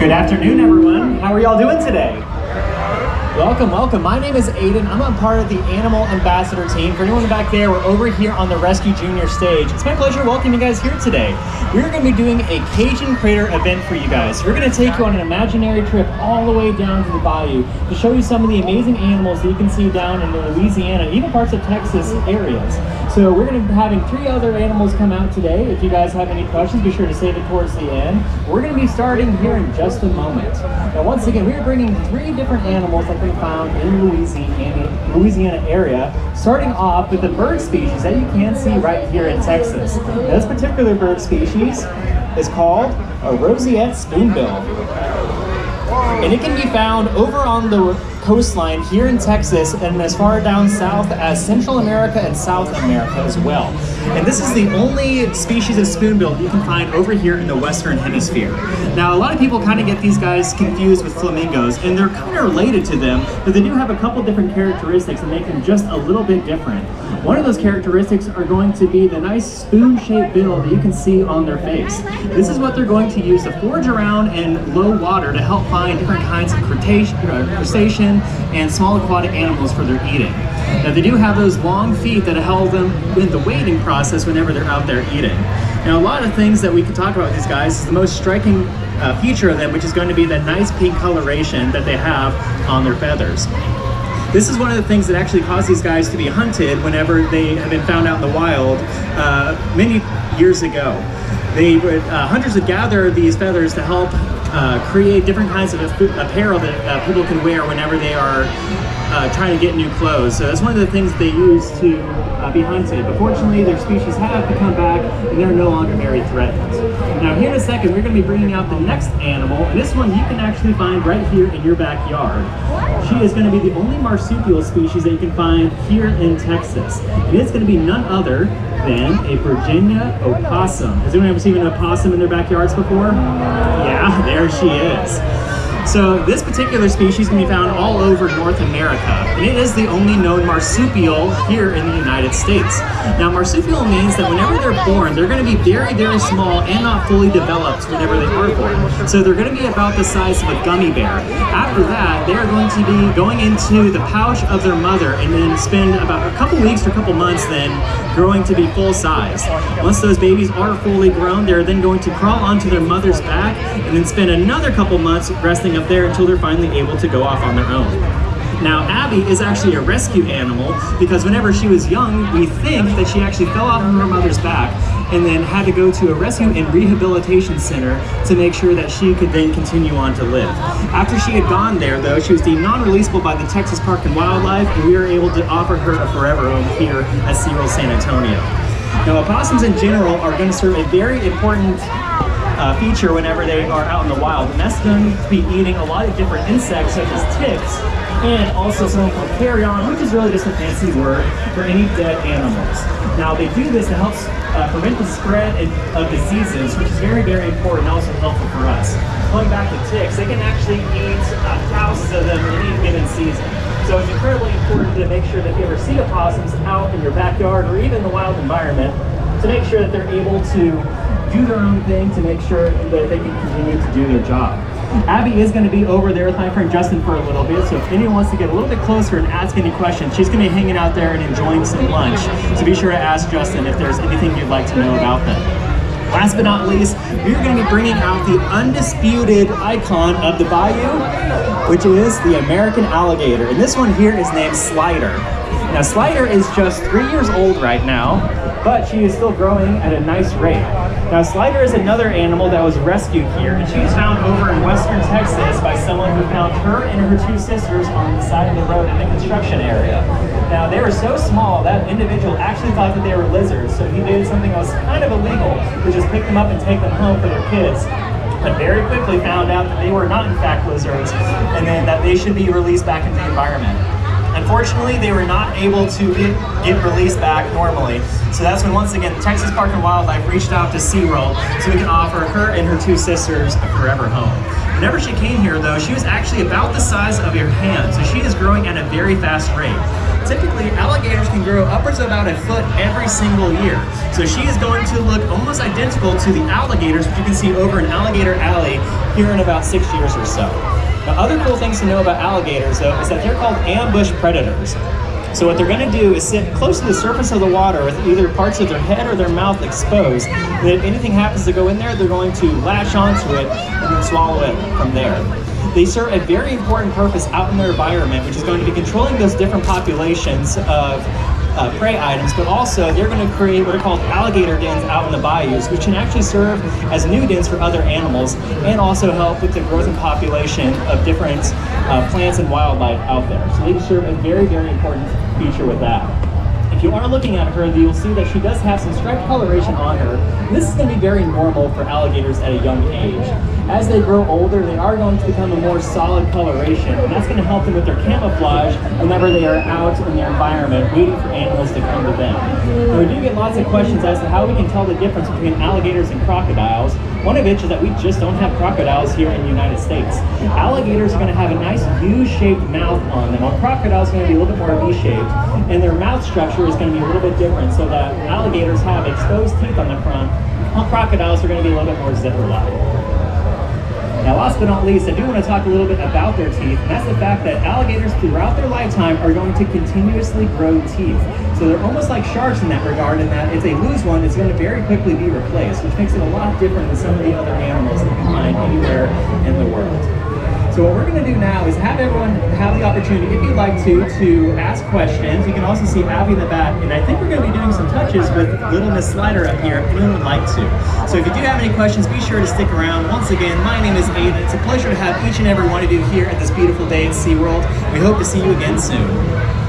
Good afternoon, everyone. How are y'all doing today? Welcome, welcome. My name is Aiden. I'm a part of the Animal Ambassador team. For anyone back there, we're over here on the Rescue Junior stage. It's my pleasure welcoming you guys here today. We're going to be doing a Cajun Crater event for you guys. We're going to take you on an imaginary trip all the way down to the bayou to show you some of the amazing animals that you can see down in the Louisiana, even parts of Texas areas. So we're going to be having 3 other animals come out today. If you guys have any questions, be sure to save it towards the end. We're going to be starting here in just a moment. Now, once again, we are bringing 3 different animals that we found in Louisiana area, starting off with the bird species that you can see right here in Texas. Now, this particular bird species is called a roseate spoonbill, and it can be found over on the coastline here in Texas and as far down south as Central America and South America as well. And this is the only species of spoonbill you can find over here in the Western Hemisphere. Now, a lot of people kind of get these guys confused with flamingos, and they're kind of related to them, but they do have a couple different characteristics that make them just a little bit different. One of those characteristics are going to be the nice spoon-shaped bill that you can see on their face. This is what they're going to use to forage around in low water to help find different kinds of crustacean and small aquatic animals for their eating. Now, they do have those long feet that help them in the wading process whenever they're out there eating. Now, a lot of things that we could talk about with these guys is the most striking feature of them, which is going to be that nice pink coloration that they have on their feathers. This is one of the things that actually caused these guys to be hunted whenever they have been found out in the wild many years ago. Hunters would gather these feathers to help create different kinds of apparel that people can wear whenever they are trying to get new clothes. So that's one of the things they use to be hunted. But fortunately, their species have to come back and they're no longer very threatened. Now, here in a second, we're going to be bringing out the next animal. And this one you can actually find right here in your backyard. She is going to be the only marsupial species that you can find here in Texas. And it's going to be none other than a Virginia opossum. Has anyone ever seen an opossum in their backyards before? Yeah, there she is. So this particular species can be found all over North America, and it is the only known marsupial here in the United States. Now, marsupial means that whenever they're born, they're going to be very, very small and not fully developed whenever they are born. So they're going to be about the size of a gummy bear. After that, they are going to be going into the pouch of their mother and then spend about a couple weeks or a couple months then growing to be full size. Once those babies are fully grown, they're then going to crawl onto their mother's back and then spend another couple months resting up there until they're finally able to go off on their own. Now, Abby is actually a rescue animal because whenever she was young, we think that she actually fell off of her mother's back and then had to go to a rescue and rehabilitation center to make sure that she could then continue on to live. After she had gone there, though, she was deemed non-releasable by the Texas Park and Wildlife, and we were able to offer her a forever home here at SeaWorld San Antonio. Now, opossums in general are going to serve a very important feature whenever they are out in the wild, and that's going to be eating a lot of different insects such as ticks and also something called carrion, which is really just a fancy word for any dead animals. Now, they do this to help prevent the spread of diseases, which is very, very important and also helpful for us. Going back to ticks, they can actually eat thousands of them in any given season. So it's incredibly important to make sure that if you ever see opossums out in your backyard or even in the wild environment, to make sure that they're able to do their own thing to make sure that they can continue to do their job. Abby is going to be over there with my friend Justin for a little bit, so if anyone wants to get a little bit closer and ask any questions, she's going to be hanging out there and enjoying some lunch. So be sure to ask Justin if there's anything you'd like to know about them. Last but not least, we're going to be bringing out the undisputed icon of the bayou, which is the American alligator. And this one here is named Slider. Now, Slider is just 3 years old right now, but she is still growing at a nice rate. Now, Slider is another animal that was rescued here, and she was found over in western Texas by someone who found her and her 2 sisters on the side of the road in the construction area. Now, they were so small, that individual actually thought that they were lizards, so he did something that was kind of illegal, which is pick them up and take them home for their kids. But very quickly found out that they were not in fact lizards, and then that they should be released back into the environment. Unfortunately, they were not able to get released back normally. So that's when, once again, the Texas Park and Wildlife reached out to SeaWorld so we can offer her and her 2 sisters a forever home. Whenever she came here, though, she was actually about the size of your hand, so she is growing at a very fast rate. Typically, alligators can grow upwards of about a foot every single year. So she is going to look almost identical to the alligators, which you can see over in Alligator Alley here in about 6 years or so. Now, other cool things to know about alligators, though, is that they're called ambush predators. So what they're going to do is sit close to the surface of the water with either parts of their head or their mouth exposed. And if anything happens to go in there, they're going to latch onto it and then swallow it from there. They serve a very important purpose out in their environment, which is going to be controlling those different populations of prey items, but also they're going to create what are called alligator dens out in the bayous, which can actually serve as new dens for other animals and also help with the growth and population of different plants and wildlife out there. So they serve a very, very important feature with that. If you are looking at her, you'll see that she does have some striped coloration on her. And this is going to be very normal for alligators at a young age. As they grow older, they are going to become a more solid coloration, and that's going to help them with their camouflage whenever they are out in their environment waiting for animals to come to them. And we do get lots of questions as to how we can tell the difference between alligators and crocodiles. One of which is that we just don't have crocodiles here in the United States. Alligators are going to have a nice U-shaped mouth on them, while crocodiles are going to be a little bit more V-shaped, and their mouth structure is going to be a little bit different, so that alligators have exposed teeth on the front, while crocodiles are going to be a little bit more zipper-like. Now, last but not least, I do want to talk a little bit about their teeth, and that's the fact that alligators throughout their lifetime are going to continuously grow teeth. So they're almost like sharks in that regard, in that if they lose one, it's going to very quickly be replaced, which makes it a lot different than some of the other animals that you can find anywhere in the world. So what we're going to do now is have everyone have the opportunity, if you'd like to ask questions. You can also see Abby in the back, and I think we're going to be doing some touches with little Miss Slider up here if anyone would like to. So if you do have any questions, be sure to stick around. Once again, my name is Aiden. It's a pleasure to have each and every one of you here at this beautiful day at SeaWorld. We hope to see you again soon.